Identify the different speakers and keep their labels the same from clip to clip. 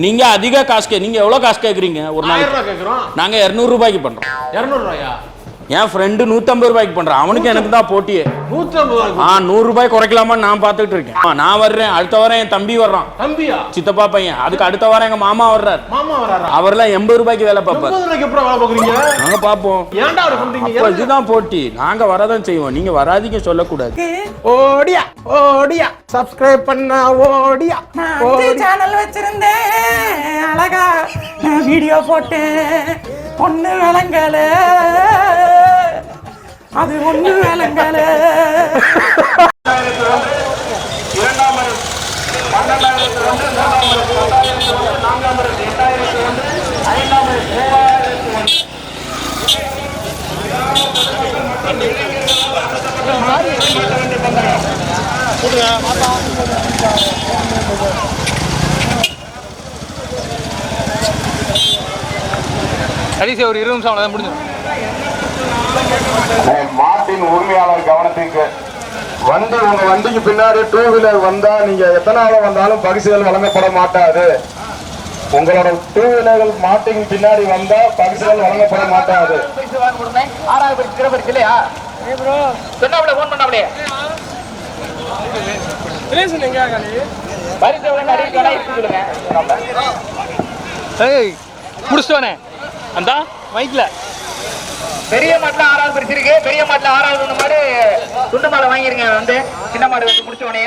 Speaker 1: நீங்க அதிக காசு நீங்க எவ்வளவு காசு கேக்குறீங்க? ஒரு நாளைக்கு
Speaker 2: கேக்குறோம்.
Speaker 1: நாங்க 200 ரூபாய்க்கு பண்றோம்.
Speaker 2: 200 ரூபாயா?
Speaker 1: என் ஃப்ரெண்டு 150 ரூபாய்க்கு பண்றான். அவனுக்கு எனக்கு தான் போட்டியே.
Speaker 2: 150 ரூபாய்.
Speaker 1: 100 ரூபாய் குறைக்கலாமான்னு நான் பார்த்துட்டு இருக்கேன். நான் வர்றேன், அடுத்த வாரம் என் தம்பி வர்றான்.
Speaker 2: தம்பியா?
Speaker 1: சித்தப்பா பையன். அதுக்கு அடுத்த வாரம் எங்க மாமா வர்றாரு.
Speaker 2: மாமா வர்றாரா?
Speaker 1: அவர்லாம் 80 ரூபாய்க்கு வேலை பார்ப்பாரு.
Speaker 2: 80 ரூபாய்க்கு எப்பறம் வேலை பார்க்கறீங்க?
Speaker 1: நாங்க பாப்போம்.
Speaker 2: ஏன்டா அப்படி பண்றீங்க?
Speaker 1: இதுதான் போட்டி. நாங்க வரதான் செய்வோம். நீங்க வராதீங்க சொல்லக்கூடாது.
Speaker 2: ஓடியா ஓடியா சப்ஸ்கிரைப் பண்ணா ஓடியா.
Speaker 3: சேனல் வச்சிருந்தேன், அழகா வீடியோ போட்டேன். பொண்ணு விளங்கல, அது ஒண்ணு விளங்கல.
Speaker 4: கடைசி ஒரு 20 நிமிஷம் அவ்வளோதான் முடிஞ்சு.
Speaker 5: மாட்டின் உரிமையாளர் கவனத்துக்கு வண்டி உங்க வண்டிக்கு பின்னாடி 2 வீலர் வந்தா நீங்க எத்தனாவது வந்தாலும் பரிசுகள் வழங்கப்பட மாட்டாது. உங்களோட 2 வீலர்கள் மாட்டின் பின்னாடி வந்தா பரிசுகள் வழங்கப்பட மாட்டாது.
Speaker 4: முடிச்சுட்டோனே அந்த மைக்ல
Speaker 6: பெரிய மாட்டுல 6வது பரிசு இருக்கு. பெரிய மாட்டுல 6வது மாடு துண்டு மாலை வாங்கிருங்க. வந்து சின்ன மாடு வந்து முடிச்ச உடனே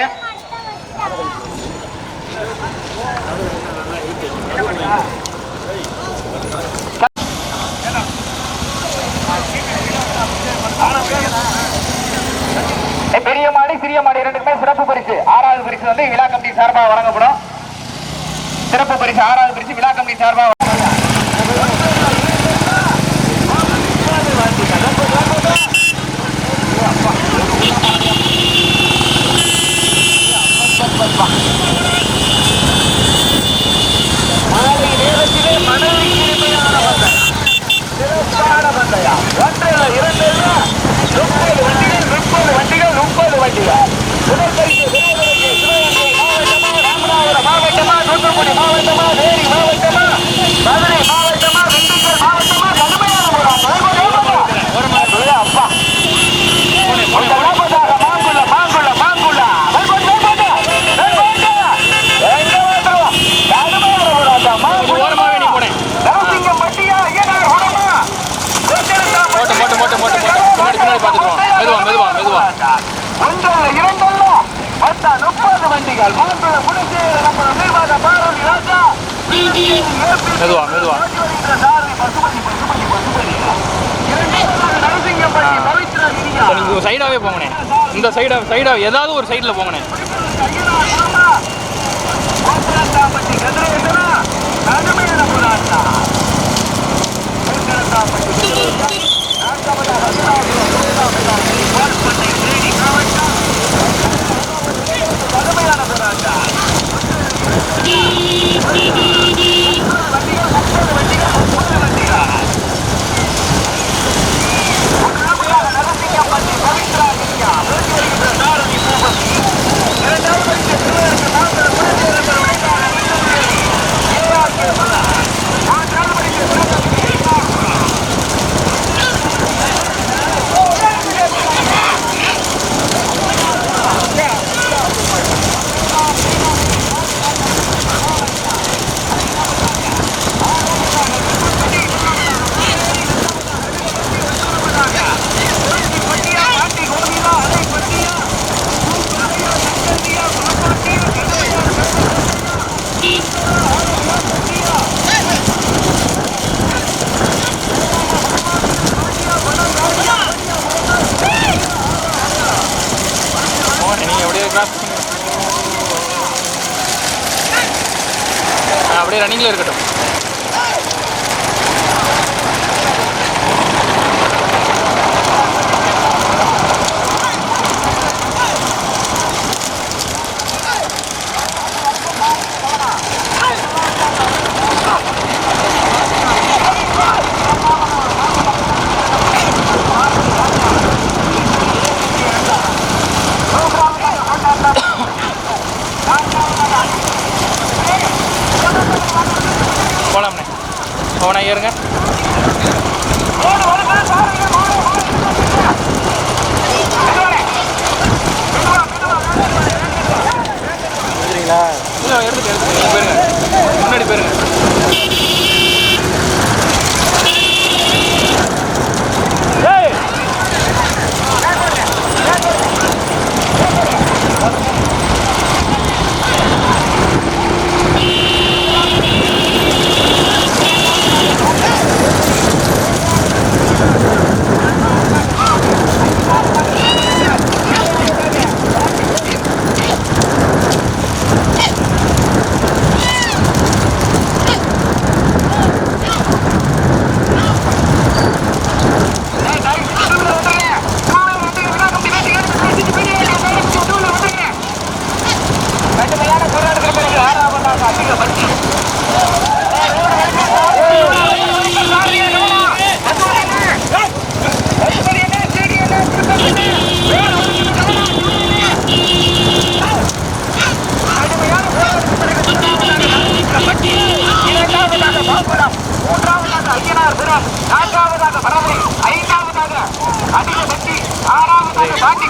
Speaker 6: பெரிய மாடு சிறிய மாடு இரண்டுக்குமே சிறப்பு பரிசு. 6வது பரிசு வந்து விழா கமிட்டி சார்பாக வழங்கப்படும். சிறப்பு பரிசு 6வது பரிசு விழா கமிட்டி சார்பாக மாலை நேரத்திலே மனதிற்கு இனிமையான சிறப்பான பந்தயம். 1 2 30 வண்டிகள் 30 வண்டிகள். முதற்பரிசு சிவகங்கை மாவட்டமா, ராமநாதபுரம் மாவட்டமா, தூத்துக்குடி மாவட்டமா, தேனி மாவட்டமா, மதுரை மாவட்டமா, திண்டுக்கல் மாவட்டமா, கடுமையான போராட்டம். அப்பா
Speaker 4: நீங்க சைடாவே போங்கண்ணே. இந்த சைடா ஏதாவது ஒரு சைடில் போங்கண்ணே. அப்படியே ரன்னிங்ல இருக்கட்டும். போனா ஏறுங்க. எடுத்துட்டு போயிருங்க, முன்னாடி போயிருங்க.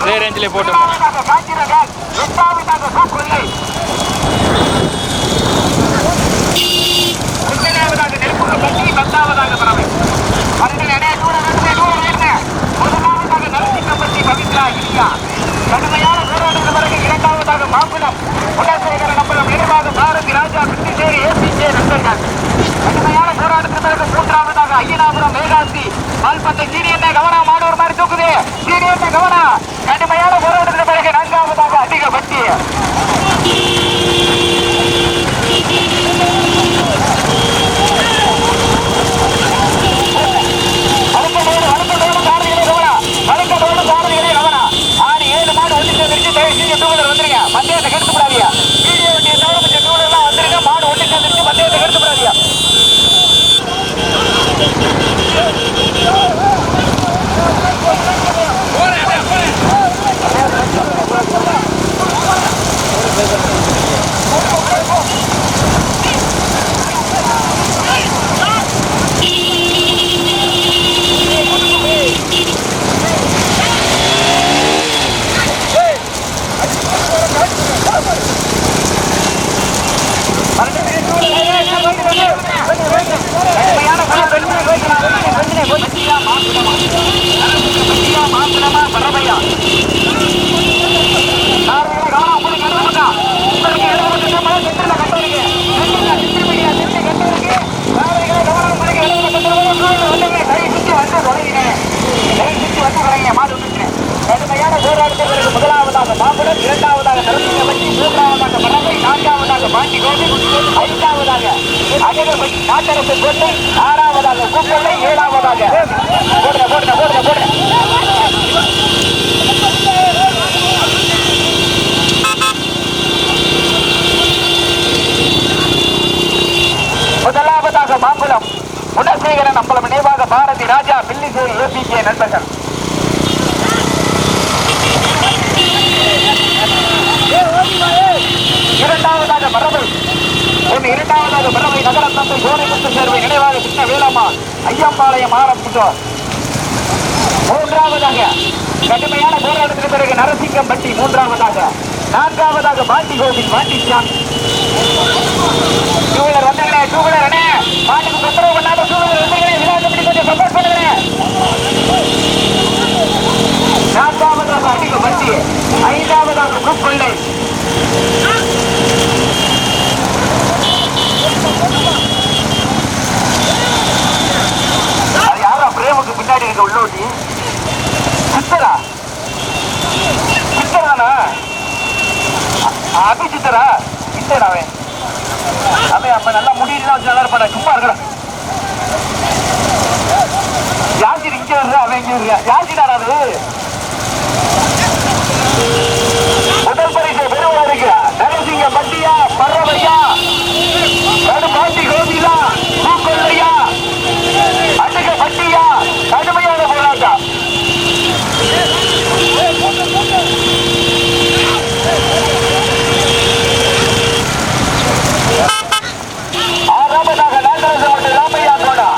Speaker 4: இதே ரேஞ்சிலே போட்டு
Speaker 6: கடுமையான போராட்டத்திற்கு பிறகு இரண்டாவதாக மாங்குளம் குணசேகர நம்பலம் நினைவாக பாரதி ராஜா பிரிட்டிஷேரி ஏபிஜே நண்பர்கள். கடுமையான போராட்டத்திற்கு பிறகு மூன்றாவதாக ஐயனாபுரம் வேகாந்தி பால்பத்தை சீரியனை கவனம் மாடுவர் மாதிரி தூக்குது. சீரியனை கவனம். கடுமையான போராட்டத்திற்கு பிறகு நான்காவதாக அதிக பட்டி. பந்தயத்தை கெடுத்து விடாதியா. வீடியோ வண்டியை தவிர மிச்ச டூலர்லாம் வந்துருங்க. மாடு ஒட்டி சேர்ந்துட்டு பந்தயத்தை கெடுத்து விடாதியா. கடுமையான போராட்டத்திற்கு முதலாவதாக மாம்பழம், இரண்டாவதாக நரசிங்கப்பட்டி, மூன்றாவதாக மரபை, நான்காவதாக பாண்டி கோவில், ஐந்தாவதாக அகரப்பட்டி நாட்டரசு கோட்டை, ஆறாவதாக கூப்பள்ளை, ஏழாவதாக முதலாவதாக மாம்பழம் குணசேகரன் அம்பலம் நினைவாக பாரதி ராஜா பில்லிசேரி ஏபிகே நண்பர்கள். இரண்டாவதாக மரபை நகர தந்தை சோனைமுத்து சேர்வை நினைவாக சின்ன வேளாமான் ஐயம்பாளையம் ஆரம்பித்தோர். மூன்றாவதாக கடுமையான போராட்டத்திற்கு பிறகு நரசிங்கம்பட்டி. மூன்றாவதாக நான்காவதாக பாண்டி கோவில் பாண்டிச்சாமி. டூவீலர் வந்தீங்களே, டூவீலர் அண்ணே பாட்டுக்கு தொந்தரவு பண்ணாத டூவீலர் வந்தீங்களே, விளையாட்டு கொஞ்சம் சப்போர்ட் பண்ணுங்க. நான்காவதாக அதிகப்பட்டி, ஐந்தாவதாக கூப்பள்ளை. அது யாரா பிரேமுக்கு பின்னாடி இருக்க உள்ளோட்டி சித்தரா? சித்தரானா? அபி சித்தரா? சித்தரா அவன் அப்ப நல்லா முடியலாம் வச்சு நல்லா இருப்பாடா. சும்மா இருக்கிற யாசிர் இங்க வருது, அவன் இங்க இருக்க. யாசிடாரா அது? முதல் பரிசு பெறுவதற்கு நரசிங்க பட்டியா, பர்றவையா, பாண்டி கோவிலா, பூக்கொல்லையா, அழுக பட்டியா? கடுமையான போராட்டம். ஆறாவதாக நாகராஜ மற்றும் ராமையா கோடா.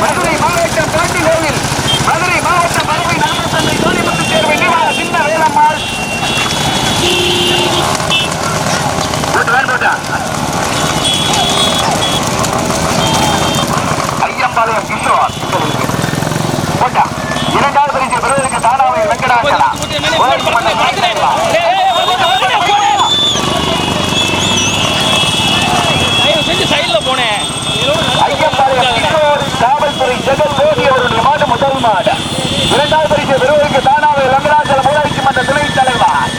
Speaker 6: மதுரை மாவட்டம் பாண்டிகோவில் மதுரை மாவட்டம் பறவை நகரத்தந்தை சோனிமுத்து தேர்வை நினைவாக சின்ன வேலம்மாள் ஐயம்பாளையம் கிஷோர் போட்டா இரண்டாவது பரிசை பெறுவதற்கு தானாவை வெங்கடாச்சலா ஐயம்பாளையம் கிஷோர் காவல்துறை ஜெகன் மோடி அவருடைய மாடு முதல் மாடு இரண்டாவது பரிசை பெறுவதற்கு தானாவை வெங்கடாச்சலம் ஊராட்சி மன்ற துணைத் தலைவர்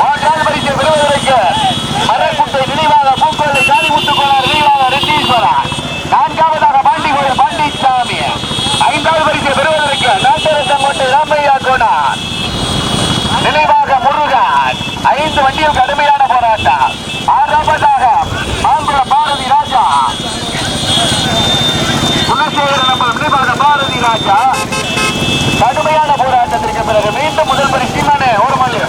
Speaker 6: மூன்றாவது பரிசை பெறுவதற்கு மரக்குட்டை நினைவாக பூக்கோளை காளிமுத்துக்கோளார் நினைவாக ரெட்டீஸ்வரன் நான்காவதாக பாண்டிகோயில் பாண்டிச்சாமி ஐந்தாவது பரிசை பெறுவதற்கு நாட்டரசங்கோட்டை ராமையா கோனார் நினைவாக முருகன் 5 வண்டியில் கடுமையான போராட்டம் ஆறாவதாக மாங்குளம் பாரதி ராஜா குணசேகர நம்பர் நினைவாக பாரதி ராஜா கடுமையான போராட்டத்திற்கு பிறகு மீண்டும் முதல் பரிசு ஒரு மல்லி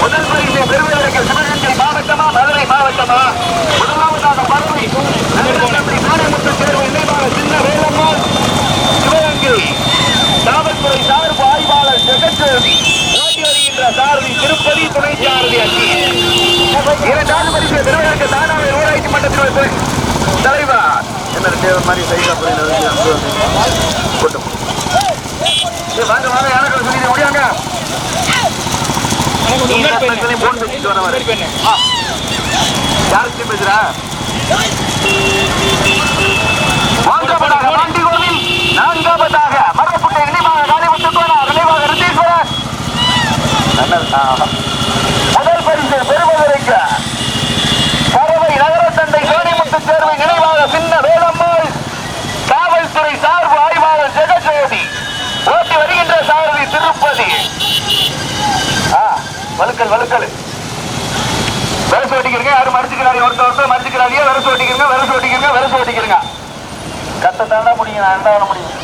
Speaker 6: முதல் பரிசை பெறுவதற்கு சிவகங்கை மாவட்டமா மதுரை மாவட்டமா முதலாவதாக பறவை நாடமுத்து தேர்வு நினைவாக சின்ன வேலம்மாள் சிவகங்கை காவல்துறை சார்பு ஆய்வாளர் ஜெகச்சேரி ஓட்டி வருகின்ற சாரதி திருப்பதி துணை சாரதி அச்சி இரண்டாவது பரிசை பெறுவதற்கு தானாவை ஊராட்சி மன்றத்தில் தலைவர் என்ன மாதிரி சைடா வாங்க வாங்க எனக்கு சொல்லி முடியாங்க யாருக்கு பேசுற பாண்டிகோவில் நான்காவதாக மரப்புட்டை நினைவாக காளிமுத்துக்கோளார் நினைவாக ரித்தீஸ்வரன் முதல் பரிசை பெறுவதற்கு பறவை நகரத்தந்தை சோனிமுத்து தேர்வை நினைவாக சின்ன வேலம்மாள் காவல்துறை சார்பு ஆய்வாளர் ஜெகஜோதி ஓட்டி வருகின்ற சாரதி திருப்பதி வழுக்கல் வெரசு ஓட்டிக்கிறீங்க யாரும் மறைச்சுக்கிறாங்க ஒருத்தர் மறைச்சுக்கிறாங்க வெரசு ஓட்டிக்கிறீங்க கத்தத்தாண்டா முடியும் நான் என்ன முடியும்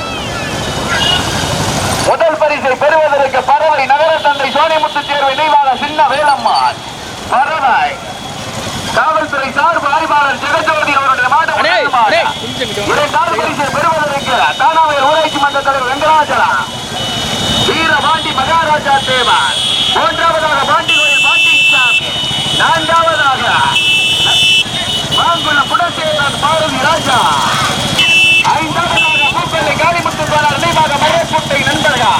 Speaker 6: முதல் பரிசை பெறுவதற்கு பறவை நகரத்தந்தை சோனிமுத்து தேர்வு நினைவாக சின்ன வேலம்மாள் பறவை காவல்துறை சார்பு ஆய்வாளர் ஜெகஜோதி அவருடைய மாவட்ட இரண்டாவது பரிசை பெறுவதற்கு தானாவையில் ஊராட்சி மன்ற தலைவர் வெங்கடாச்சலா வீரபாண்டி மகாராஜா தேவன் மூன்றாவதாக பாண்டிகோயில் பாண்டிச்சாமி நான்காவதாக மாங்குளம் குணசேகரன் பாரதி ராஜா ஐந்தாவதாக பூக்கொல்லை காளிமுத்துக்கோளார் நினைவாக மரக்குட்டை நண்பர்கள்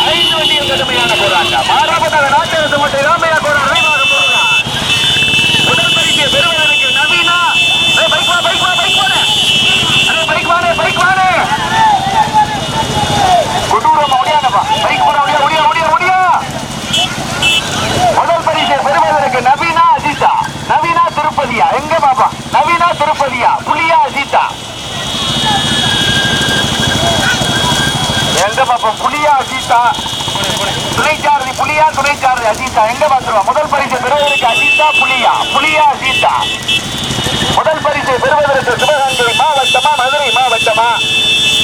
Speaker 6: 5 வண்டியில் கடுமையான போராட்டம் ஆறாவதாக நாட்டரசங்கோட்டை ராமையா கோளார் நினைவாக போகிறார் முதல் பரிசை பெறுவதற்கு நவீனா பைக் வானே கொடூரமா முடியாதப்பா பைக் போட முடியா முதல் பரிசை பெறுவதற்கு நவீனா அஜிதா நவீனா திருப்பதியா எங்க பாப்பா நவீனா திருப்பதியா புலியா அஜிதா எங்க பாப்பா புலியா அஜிதா துணைச்சாரதி புலியா துணைச்சாரதி அஜிதா எங்க பாத்துருவா முதல் பரிசை பெறுவதற்கு அஜிதா புலியா அஜிதா முதல் பரிசை பெறுவதற்கு சிவகங்கை மாவட்டமா மதுரை மாவட்டமா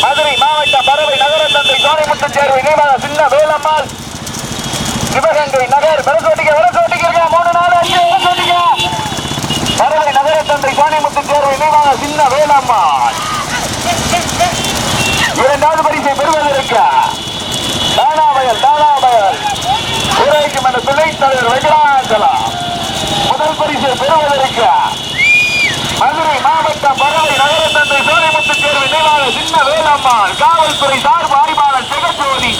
Speaker 6: மதுரை மாவட்ட பறவை நகரத்தந்தை சோனிமுத்து தேர்வு நினைவாக சின்ன வேலம்மாள் சிவகங்கை நகர் வெரசோட்டிக்க 3 4 5 வெரசோட்டிக்க பறவை நகரத்தந்தை சோனிமுத்து தேர்வு நினைவாக சின்ன வேலம்மாள் இரண்டாவது பரிசை பெறுவதற்கு தானாவயல் ஊராட்சி மன்ற துணைத் தலைவர் வெங்கடாச்சலம் முதல் பரிசை பெறுவதற்கு மதுரை மாவட்டம் பறவை நகரத்தந்தை சோனிமுத்து தேர்வு நினைவாக சின்ன வேலம்மாள் காவல்துறை சார்பு ஆய்வாளர் ஜெகஜோதி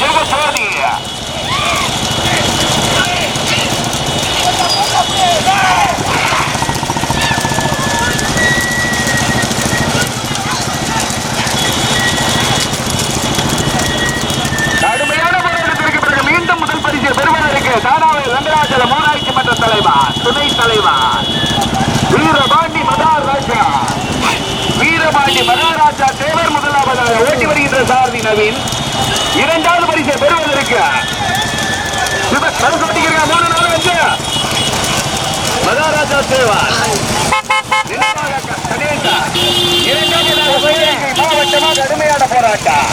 Speaker 6: கடுமையான போராட்டத்திற்கு பிறகு மீண்டும் முதல் பரிசை பெறுவதற்கு தானாவை வெங்கடாச்சலம் ஊராட்சி மன்ற தலைவர் துணைத் தலைவர் வீரபாண்டி மகாராஜா தேவர் முதலாவதாக ஓட்டி வருகின்ற சாரதி நவீன் இரண்டாவது பரிசை பெறுவதற்கு மகாராஜா தேவர் மாவட்டமாக கடுமையான போராட்டம் போராட்டம்.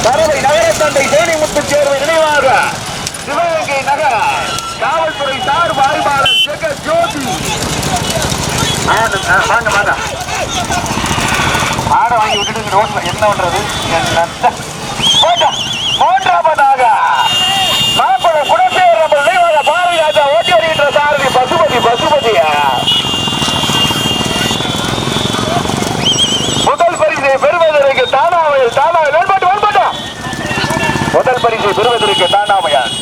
Speaker 6: பறவை நகர தந்தை தேனிமுத்து சேர்வை நினைவாக சிவகங்கை நகர காவல்துறை சார்பு ஆய்வாளர் ஜெகத் ஜோதி. வாங்க வாங்க, மாடை வாங்கி விட்டுட்டு ரோட்ல என்ன பண்றது? மூன்றாவதாக மாம்பழம் குணசேகர் நம்ம நினைவாக பாரதி ராஜா ஓட்டி வருகின்ற சாரதி பசுபதியா. முதல் பரிசை பெறுவதற்கு தானாவையில் முதல் பரிசை பெறுவதற்கு தானாமையால்.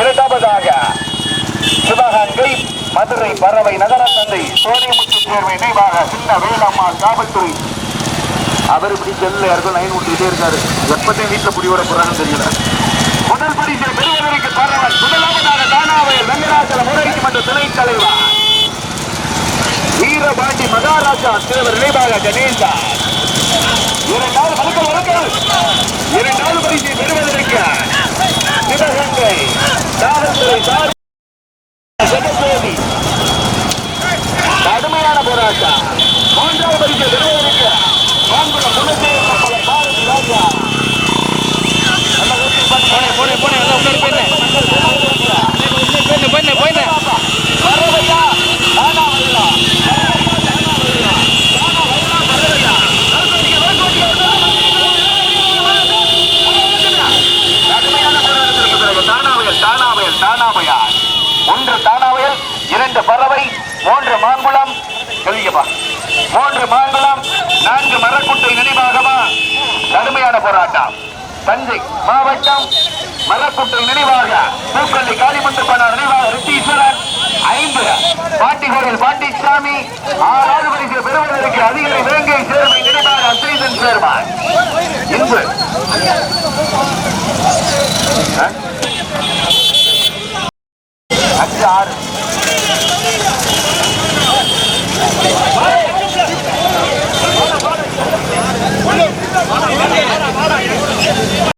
Speaker 6: இரண்டாவதாக சிவகங்கை மதுரை பறவை நகர தந்தை சோனிமுத்து சேர்வை நினைவாக சின்ன வேலம்மாள் காவல்துறை. அவர் இப்படி செல்ல யாருக்கும் லைன் விட்டுக்கிட்டே இருக்காரு. எப்பத்தையும் வீட்டுல புடியோட போறாங்கன்னு தெரியல. முதல் பரிசை பெறுவதற்கு பறவை. முதலாவதாக தானாவையில் ரங்கராஜல முறைக்கு மன்ற துணைத் தலைவர் வீரபாண்டி மகாராஜா தேவர் நினைவாக கணேசா. இரண்டாவது பரிசை பெறுவதற்கு சிவகங்கை காவல்துறை சார் ஜெகஜோதி. கடுமையான போராட்டம். மூன்றாவது பரிசை பெறுவதற்கு மாம்பழம் குணசேகர் பாரதி ராஜா. பறவையா தானாவையா தானாவையால். ஒன்று தானாவையல், இரண்டு பறவை, மூன்று மாங்குளம். சொல்லிக்கப்பா, மூன்று மாங்குளம், நான்கு மரக்குட்டை நினைவாகமா. கடுமையான போராட்டம். தஞ்சை மாவட்டம் மரக்குட்டை நினைவாக பூக்கல்லி காளிமன்ற பணம் நினைவாக ரிட்டீஸ்வரன். 5 பாட்டிகோரில் பாண்டிச்சாமி. 6வது பரிசு பெறுவதற்கு அதிகாரி வேங்கை சேர்மை நினைவாக அசைதன் சேர்மான். இன்று